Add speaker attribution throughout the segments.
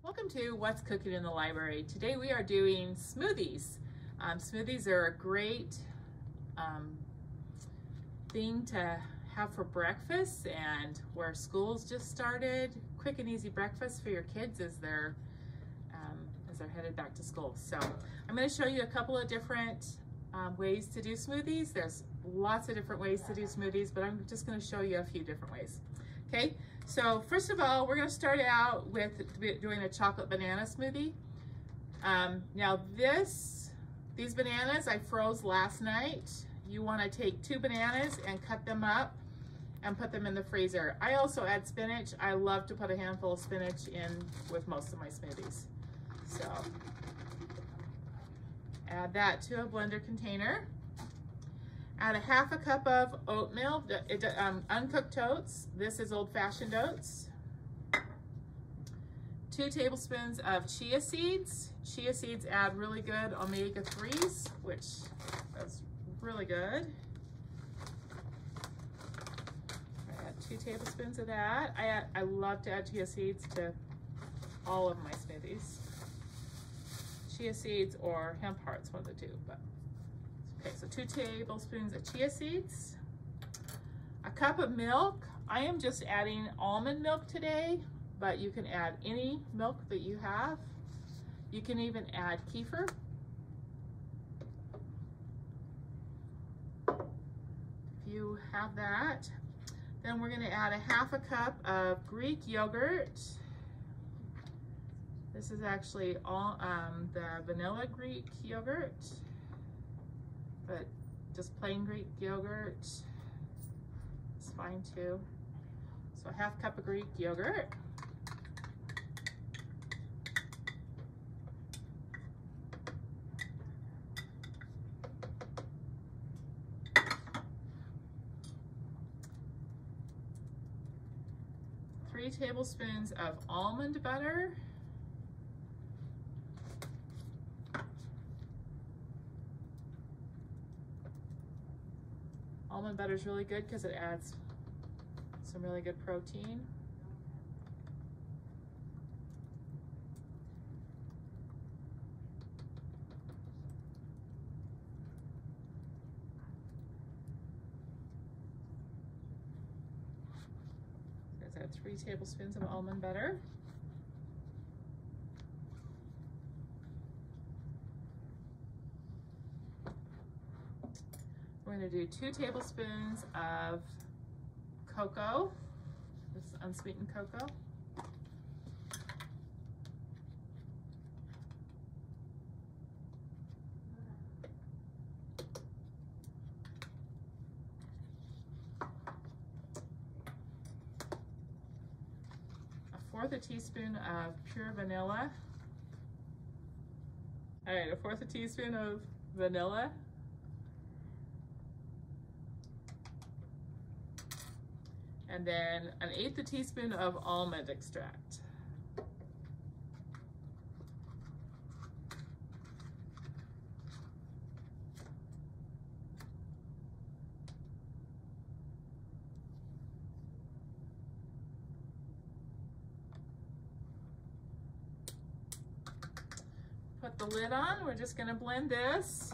Speaker 1: Welcome to What's Cooking in the Library. Today we are doing smoothies. Smoothies are a great thing to have for breakfast, and where school's just started, quick and easy breakfast for your kids as they're headed back to school. So I'm going to show you a couple of different ways to do smoothies. There's lots of different ways to do smoothies, but I'm just going to show you a few different ways. Okay, so first of all, we're going to start out with doing a chocolate banana smoothie. Now these bananas I froze last night. You want to take 2 bananas and cut them up and put them in the freezer. I also add spinach. I love to put a handful of spinach in with most of my smoothies. So add that to a blender container. Add a half a cup of oatmeal, uncooked oats. This is old-fashioned oats. 2 tablespoons of chia seeds. Chia seeds add really good omega-3s, which is really good. Add 2 tablespoons of that. I love to add chia seeds to all of my smoothies. Chia seeds or hemp hearts, one of the two. But okay, so 2 tablespoons of chia seeds. A cup of milk. I am just adding almond milk today, but you can add any milk that you have. You can even add kefir. If you have that. Then we're going to add a half a cup of Greek yogurt. This is actually all the vanilla Greek yogurt, but just plain Greek yogurt is fine too. So a half cup of Greek yogurt. Three tablespoons of almond butter. Almond butter is really good because it adds some really good protein. Let's add 3 tablespoons of almond butter. We're going to do 2 tablespoons of cocoa. This is unsweetened cocoa. A 1/4 teaspoon of pure vanilla. All right, a 1/4 teaspoon of vanilla. And then 1/8 teaspoon of almond extract. Put the lid on. We're just going to blend this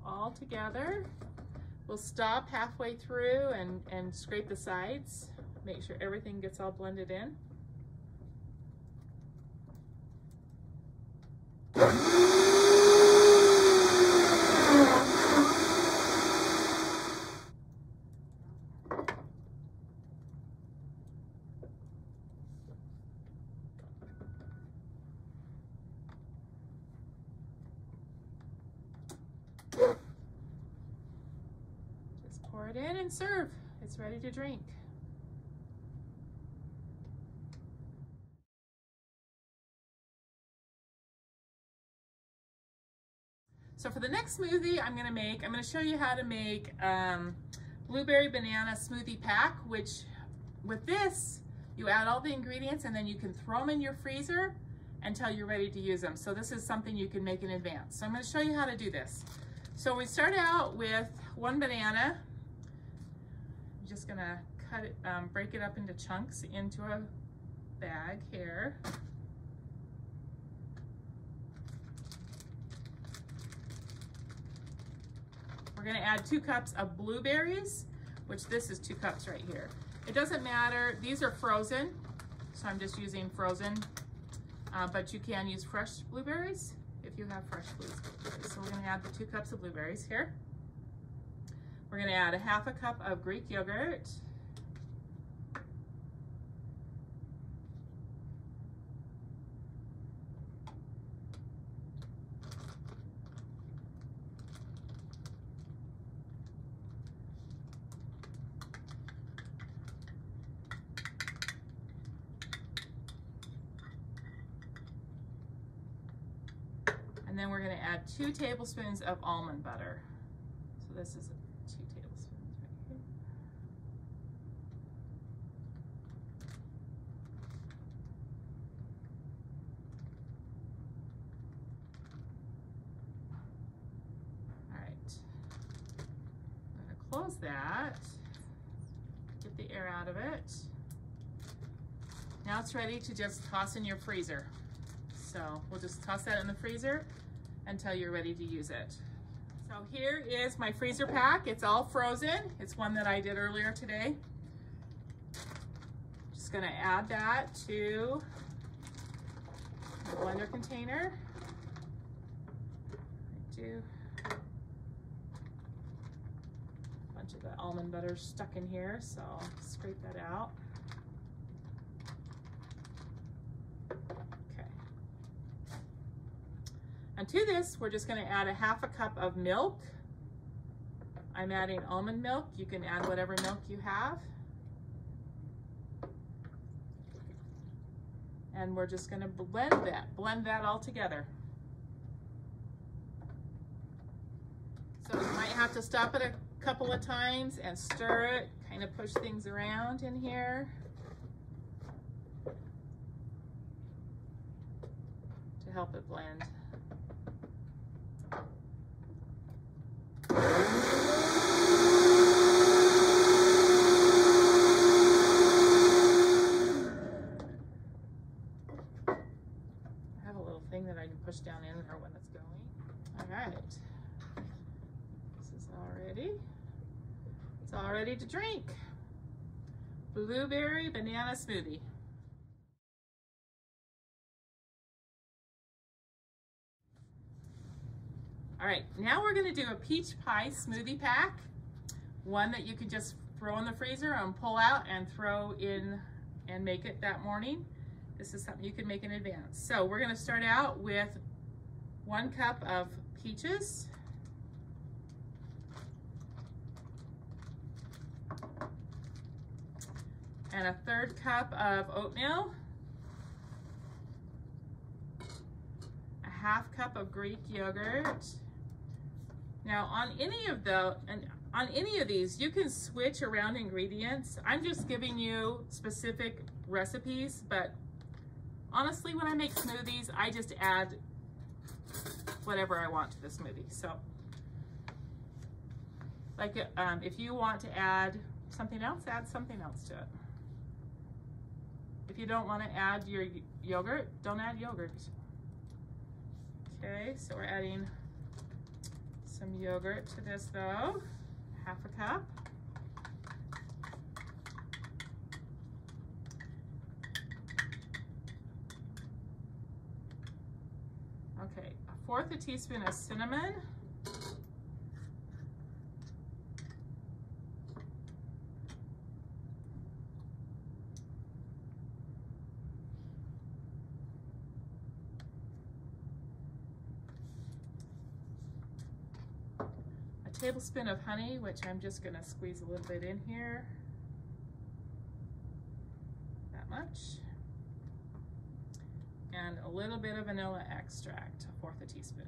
Speaker 1: all together. We'll stop halfway through and scrape the sides. Make sure everything gets all blended in. Pour it in and serve. It's ready to drink. So for the next smoothie I'm going to show you how to make blueberry banana smoothie pack, which with this you add all the ingredients and then you can throw them in your freezer until you're ready to use them. So this is something you can make in advance. So I'm going to show you how to do this. So we start out with 1 banana. I'm just going to cut it, break it up into chunks into a bag here. We're gonna add 2 cups of blueberries, which this is 2 cups right here. It doesn't matter, these are frozen, so I'm just using frozen, but you can use fresh blueberries if you have fresh blueberries. So we're gonna add the 2 cups of blueberries here. We're gonna add a 1/2 cup of Greek yogurt. And then we're going to add 2 tablespoons of almond butter. So this is 2 tablespoons right here. All right. I'm going to close that. Get the air out of it. Now it's ready to just toss in your freezer. So we'll just toss that in the freezer until you're ready to use it. So here is my freezer pack. It's all frozen. It's one that I did earlier today. Just gonna add that to the blender container. I do. A bunch of the almond butter stuck in here, so I'll scrape that out. And to this, we're just going to add a 1/2 cup of milk. I'm adding almond milk. You can add whatever milk you have. And we're just going to blend that all together. So you might have to stop it a couple of times and stir it, kind of push things around in here to help it blend. That I can push down in there when it's going. All right, this is all ready. It's all ready to drink. Blueberry banana smoothie. All right, now we're gonna do a peach pie smoothie pack. One that you can just throw in the freezer and pull out and throw in and make it that morning. This is something you can make in advance. So we're gonna start out with 1 cup of peaches. And a 1/3 cup of oatmeal. A 1/2 cup of Greek yogurt. Now on any of these, you can switch around ingredients. I'm just giving you specific recipes, but honestly, when I make smoothies, I just add whatever I want to the smoothie. So, like, if you want to add something else to it. If you don't want to add your yogurt, don't add yogurt. Okay, so we're adding some yogurt to this though, 1/2 cup. Okay, 1/4 teaspoon of cinnamon. A tablespoon of honey, which I'm just gonna squeeze a little bit in here. That much. And a little bit of vanilla extract, 1/4 teaspoon.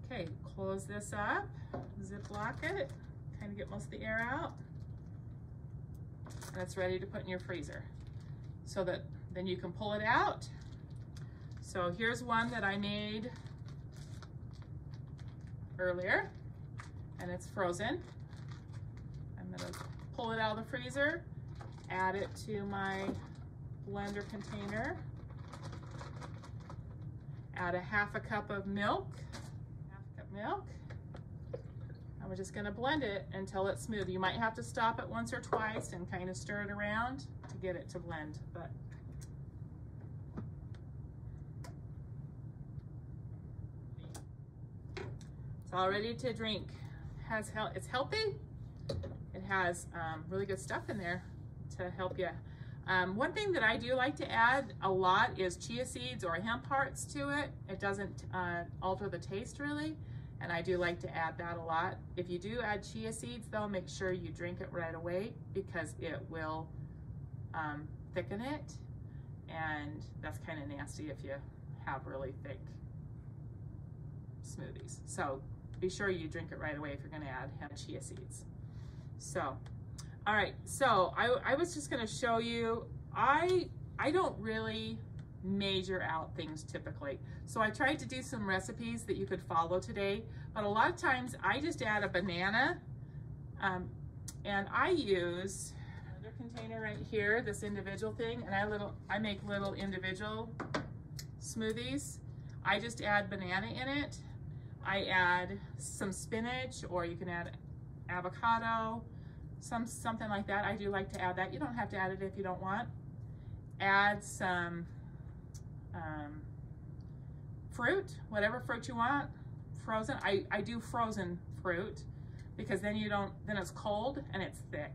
Speaker 1: Okay, close this up, Ziploc it, kind of get most of the air out, and it's ready to put in your freezer so that then you can pull it out. So here's one that I made earlier, and it's frozen. gonna pull it out of the freezer, add it to my blender container, add a half a cup of milk, and we're just gonna blend it until it's smooth. You might have to stop it once or twice and kind of stir it around to get it to blend, but it's all ready to drink. It's healthy. It has really good stuff in there to help you. One thing that I do like to add a lot is chia seeds or hemp hearts to it. It doesn't alter the taste really, and I do like to add that a lot. If you do add chia seeds though, make sure you drink it right away because it will thicken it, and that's kind of nasty if you have really thick smoothies. So be sure you drink it right away if you're going to add hemp chia seeds. So, all right, so I was just going to show you, I don't really measure out things typically. So I tried to do some recipes that you could follow today, but a lot of times I just add a banana, and I use another container right here, this individual thing, and I make little individual smoothies. I just add banana in it. I add some spinach, or you can add avocado, something like that. I do like to add that. You don't have to add it if you don't want. Add some fruit, whatever fruit you want, frozen. I do frozen fruit because then then it's cold and it's thick.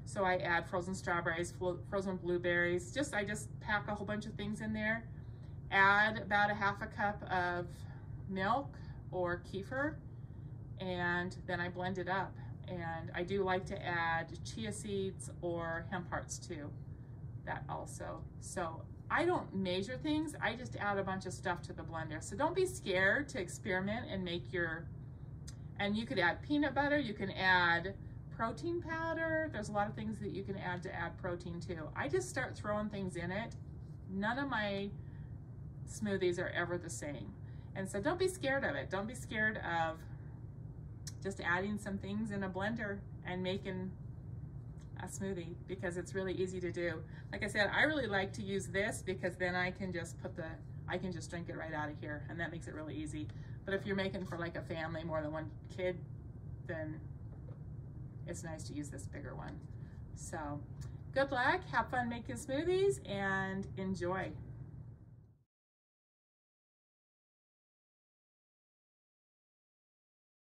Speaker 1: So I add frozen strawberries, frozen blueberries. I just pack a whole bunch of things in there. Add about a half a cup of milk or kefir, and then I blend it up. And I do like to add chia seeds or hemp hearts too, that also. So I don't measure things, I just add a bunch of stuff to the blender. So don't be scared to experiment and make and you could add peanut butter, you can add protein powder. There's a lot of things that you can add to add protein too. I just start throwing things in it. None of my smoothies are ever the same. And so don't be scared of it. Don't be scared of just adding some things in a blender and making a smoothie, because it's really easy to do. Like I said, I really like to use this because then I can just drink it right out of here, and that makes it really easy. But if you're making for like a family, more than one kid, then it's nice to use this bigger one. So good luck, have fun making smoothies, and enjoy.